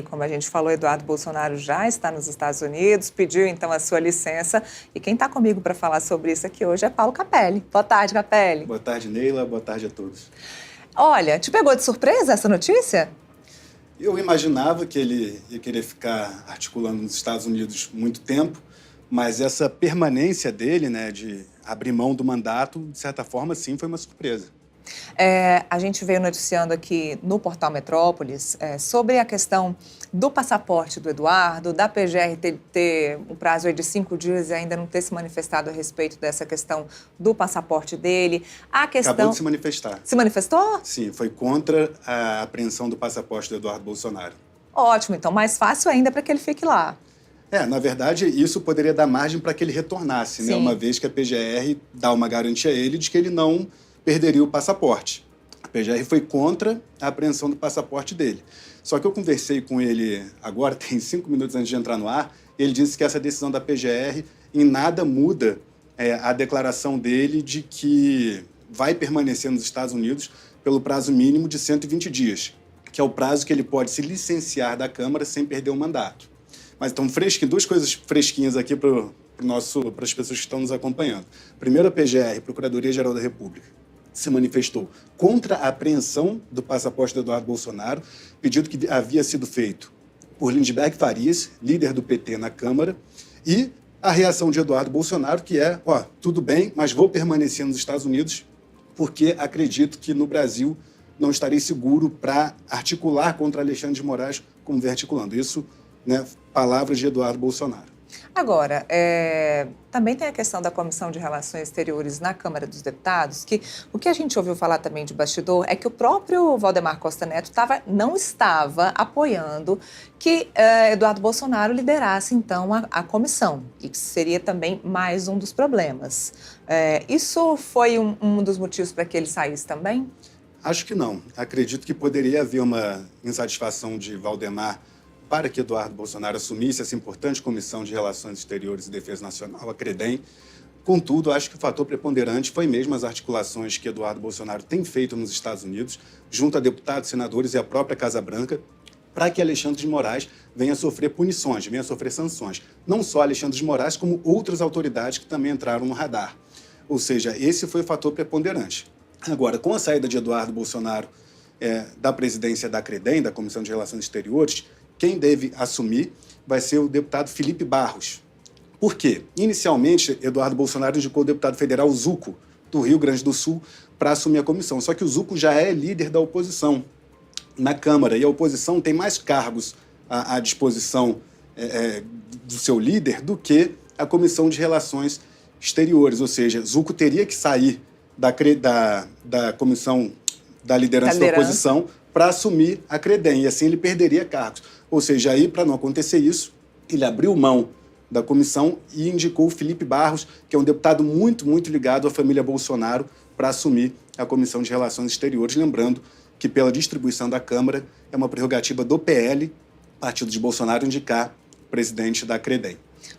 Como a gente falou, Eduardo Bolsonaro já está nos Estados Unidos, pediu então a sua licença. E quem está comigo para falar sobre isso aqui hoje é Paulo Capelli. Boa tarde, Capelli. Boa tarde, Neila. Boa tarde a todos. Olha, te pegou de surpresa essa notícia? Eu imaginava que ele ia querer ficar articulando nos Estados Unidos muito tempo, mas essa permanência dele, né, de abrir mão do mandato, de certa forma, sim, foi uma surpresa. A gente veio noticiando aqui no Portal Metrópolis sobre a questão do passaporte do Eduardo, da PGR ter um prazo aí de 5 dias e ainda não ter se manifestado a respeito dessa questão do passaporte dele. Acabou de se manifestar. Se manifestou? Sim, foi contra a apreensão do passaporte do Eduardo Bolsonaro. Ótimo, então mais fácil ainda para que ele fique lá. Na verdade, isso poderia dar margem para que ele retornasse, né? Uma vez que a PGR dá uma garantia a ele de que ele não perderia o passaporte. A PGR foi contra a apreensão do passaporte dele. Só que eu conversei com ele agora, tem 5 minutos antes de entrar no ar, e ele disse que essa decisão da PGR em nada muda a declaração dele de que vai permanecer nos Estados Unidos pelo prazo mínimo de 120 dias, que é o prazo que ele pode se licenciar da Câmara sem perder o mandato. Mas então, duas coisas fresquinhas aqui para as pessoas que estão nos acompanhando. Primeiro, a PGR, Procuradoria-Geral da República, se manifestou contra a apreensão do passaporte do Eduardo Bolsonaro, pedido que havia sido feito por Lindbergh Farias, líder do PT na Câmara, e a reação de Eduardo Bolsonaro, que é, tudo bem, mas vou permanecer nos Estados Unidos porque acredito que no Brasil não estarei seguro para articular contra Alexandre de Moraes como vem articulando. Isso, né, palavras de Eduardo Bolsonaro. Agora, também tem a questão da Comissão de Relações Exteriores na Câmara dos Deputados, que o que a gente ouviu falar também de bastidor é que o próprio Valdemar Costa Neto não estava apoiando que Eduardo Bolsonaro liderasse, então, a comissão, e que seria também mais um dos problemas. Isso foi um dos motivos para que ele saísse também? Acho que não. Acredito que poderia haver uma insatisfação de Valdemar para que Eduardo Bolsonaro assumisse essa importante Comissão de Relações Exteriores e Defesa Nacional, a CREDEM. Contudo, acho que o fator preponderante foi mesmo as articulações que Eduardo Bolsonaro tem feito nos Estados Unidos, junto a deputados, senadores e a própria Casa Branca, para que Alexandre de Moraes venha sofrer punições, venha sofrer sanções. Não só Alexandre de Moraes, como outras autoridades que também entraram no radar. Ou seja, esse foi o fator preponderante. Agora, com a saída de Eduardo Bolsonaro da presidência da CREDEM, da Comissão de Relações Exteriores, quem deve assumir vai ser o deputado Felipe Barros. Por quê? Inicialmente, Eduardo Bolsonaro indicou o deputado federal Zucco, do Rio Grande do Sul, para assumir a comissão. Só que o Zucco já é líder da oposição na Câmara, e a oposição tem mais cargos à disposição do seu líder do que a Comissão de Relações Exteriores. Ou seja, Zucco teria que sair da comissão da liderança da oposição para assumir a CREDEM, e assim ele perderia cargos. Ou seja, aí, para não acontecer isso, ele abriu mão da comissão e indicou o Felipe Barros, que é um deputado muito, muito ligado à família Bolsonaro, para assumir a Comissão de Relações Exteriores. Lembrando que, pela distribuição da Câmara, é uma prerrogativa do PL, partido de Bolsonaro, indicar o presidente da CREDEM.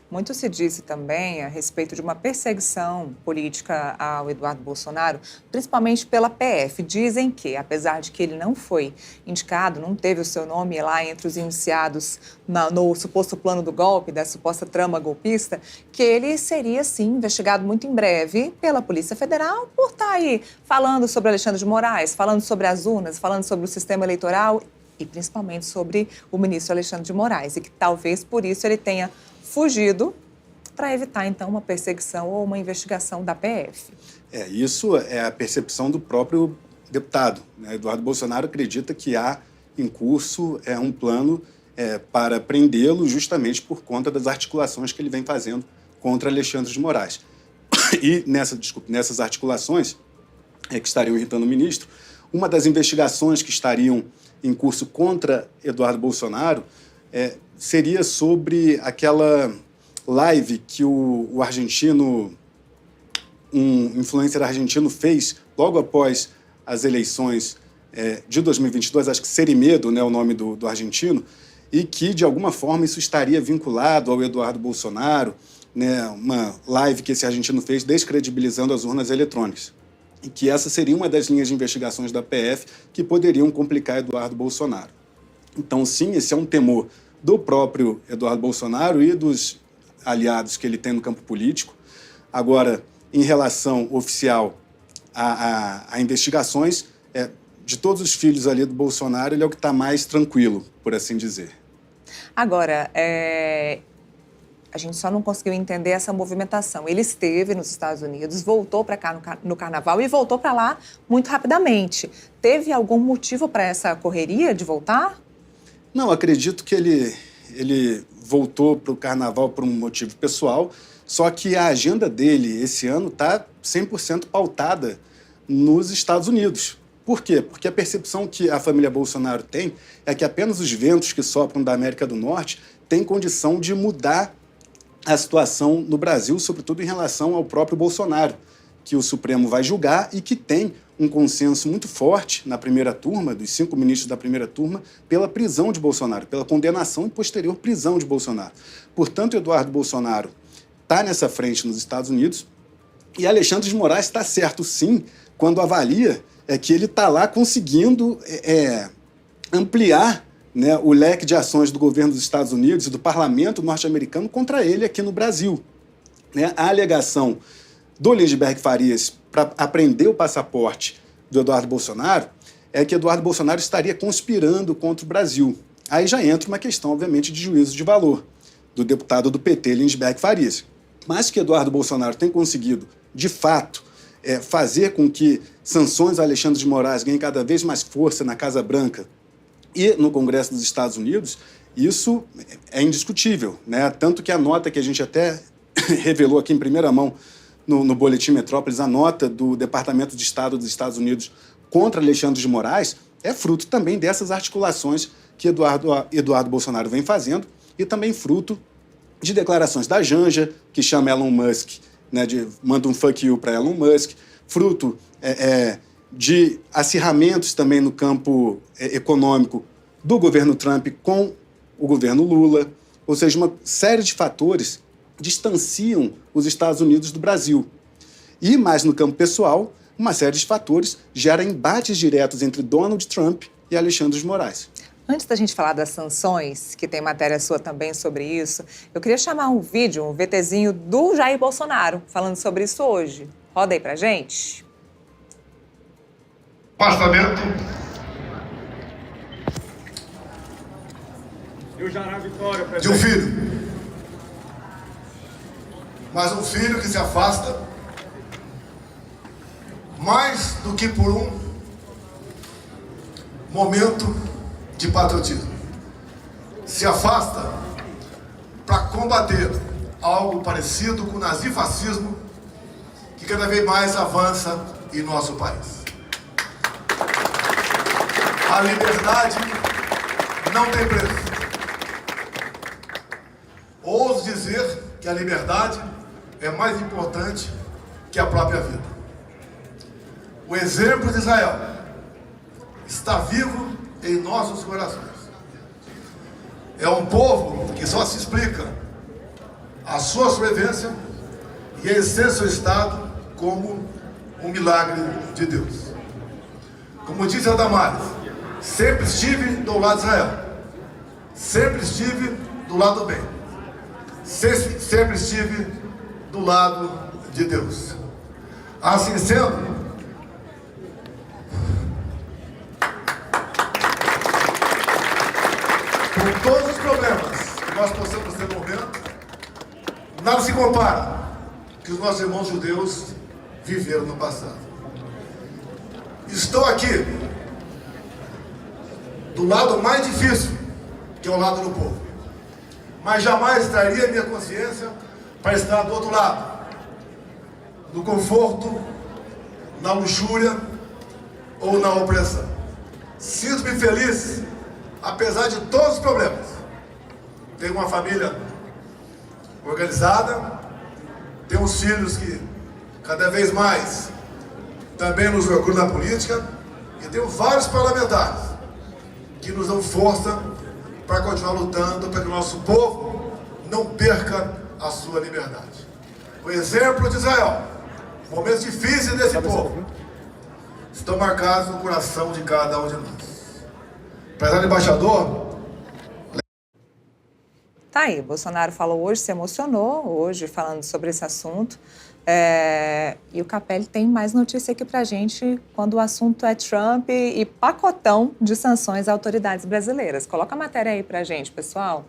Muito se disse também a respeito de uma perseguição política ao Eduardo Bolsonaro, principalmente pela PF. Dizem que, apesar de que ele não foi indicado, não teve o seu nome lá entre os iniciados no suposto plano do golpe, da suposta trama golpista, que ele seria, sim, investigado muito em breve pela Polícia Federal por estar aí falando sobre Alexandre de Moraes, falando sobre as urnas, falando sobre o sistema eleitoral e principalmente sobre o ministro Alexandre de Moraes, e que talvez por isso ele tenha fugido para evitar, então, uma perseguição ou uma investigação da PF. Isso é a percepção do próprio deputado, né? Eduardo Bolsonaro acredita que há em curso um plano para prendê-lo justamente por conta das articulações que ele vem fazendo contra Alexandre de Moraes. E nessas articulações que estariam irritando o ministro, uma das investigações que estariam em curso contra Eduardo Bolsonaro seria sobre aquela live que o argentino, um influencer argentino fez logo após as eleições de 2022, acho que Serimedo, né, o nome do argentino, e que, de alguma forma, isso estaria vinculado ao Eduardo Bolsonaro, né, uma live que esse argentino fez descredibilizando as urnas eletrônicas. E que essa seria uma das linhas de investigações da PF que poderiam complicar Eduardo Bolsonaro. Então, sim, esse é um temor do próprio Eduardo Bolsonaro e dos aliados que ele tem no campo político. Agora, em relação oficial a investigações, de todos os filhos ali do Bolsonaro, ele é o que está mais tranquilo, por assim dizer. Agora, a gente só não conseguiu entender essa movimentação. Ele esteve nos Estados Unidos, voltou para cá no Carnaval e voltou para lá muito rapidamente. Teve algum motivo para essa correria de voltar? Não, acredito que ele voltou para o Carnaval por um motivo pessoal, só que a agenda dele esse ano está 100% pautada nos Estados Unidos. Por quê? Porque a percepção que a família Bolsonaro tem é que apenas os ventos que sopram da América do Norte têm condição de mudar a situação no Brasil, sobretudo em relação ao próprio Bolsonaro, que o Supremo vai julgar e que tem um consenso muito forte na primeira turma, dos 5 ministros da primeira turma, pela prisão de Bolsonaro, pela condenação e posterior prisão de Bolsonaro. Portanto, Eduardo Bolsonaro está nessa frente nos Estados Unidos e Alexandre de Moraes está certo, sim, quando avalia que ele está lá conseguindo ampliar, né, o leque de ações do governo dos Estados Unidos e do parlamento norte-americano contra ele aqui no Brasil. Né? A alegação do Lindbergh Farias para apreender o passaporte do Eduardo Bolsonaro é que Eduardo Bolsonaro estaria conspirando contra o Brasil. Aí já entra uma questão, obviamente, de juízo de valor do deputado do PT, Lindbergh Farias. Mas que Eduardo Bolsonaro tem conseguido, de fato, fazer com que sanções a Alexandre de Moraes ganhem cada vez mais força na Casa Branca e no Congresso dos Estados Unidos, isso é indiscutível, né? Tanto que a nota que a gente até revelou aqui em primeira mão no Boletim Metrópolis, a nota do Departamento de Estado dos Estados Unidos contra Alexandre de Moraes, é fruto também dessas articulações que Eduardo Bolsonaro vem fazendo e também fruto de declarações da Janja, que chama Elon Musk, né, manda um fuck you para Elon Musk, fruto de acirramentos também no campo econômico do governo Trump com o governo Lula, ou seja, uma série de fatores distanciam os Estados Unidos do Brasil. E, mais no campo pessoal, uma série de fatores gera embates diretos entre Donald Trump e Alexandre de Moraes. Antes da gente falar das sanções, que tem matéria sua também sobre isso, eu queria chamar um vídeo, um VTzinho do Jair Bolsonaro, falando sobre isso hoje. Roda aí pra gente. Afastamento. De um filho. Mas um filho que se afasta mais do que por um momento de patriotismo. Se afasta para combater algo parecido com o nazifascismo que cada vez mais avança em nosso país. A liberdade não tem preço. Ouso dizer que a liberdade é mais importante que a própria vida. O exemplo de Israel está vivo em nossos corações. É um povo que só se explica a sua sobrevivência e a essência do Estado como um milagre de Deus. Como disse a Damares, sempre estive do lado de Israel, sempre estive do lado do bem, sempre estive do lado de Deus. Assim sendo, com todos os problemas que nós possamos ter no momento, nada se compara que os nossos irmãos judeus viveram no passado. Estou aqui do lado mais difícil, que é o lado do povo, mas jamais traria minha consciência para estar do outro lado, no conforto, na luxúria ou na opressão. Sinto-me feliz, apesar de todos os problemas. Tenho uma família organizada, tenho uns filhos que cada vez mais também nos orgulham na política, e tenho vários parlamentares que nos dão força para continuar lutando para que o nosso povo não perca a sua liberdade. O exemplo de Israel, momentos difíceis desse povo, estão marcados no coração de cada um de nós. Prezado embaixador, Tá aí, Bolsonaro falou hoje, se emocionou hoje falando sobre esse assunto. E o Capelli tem mais notícia aqui pra gente quando o assunto é Trump e pacotão de sanções a autoridades brasileiras. Coloca a matéria aí pra gente, pessoal.